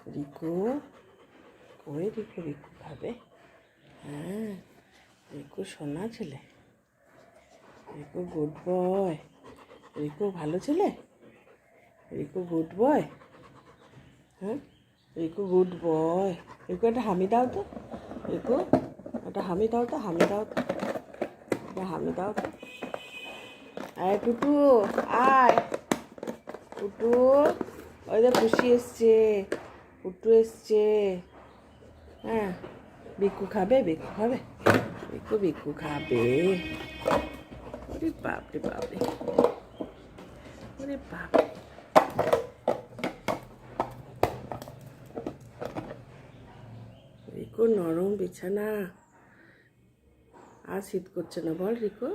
রিকু কই রিকু? রিকু খাবে? হ্যাঁ, রিকু সোনা ছেলে, রিকু গুড বয়। রিকু ভালো ছেলে, রিকু গুড বয়। হ্যাঁ, রিকু গুড বয়। রিকু একটা হামি দাও তো। রিকু একটা হামি দাও তো, হামি দাও তো, একটা হামি দাও তো। আয় টুটু, আয় টুটু। ওই যে খুশি এসছে, পুটু এসছে। হ্যাঁ, বিকু খাবে? বিকু খাবে? বিকু খাবে? ওরে বাপরে বাপরে, ওরে বাপ। রিকু নরম বিছানা, আর শীত করছে না বল রিকু?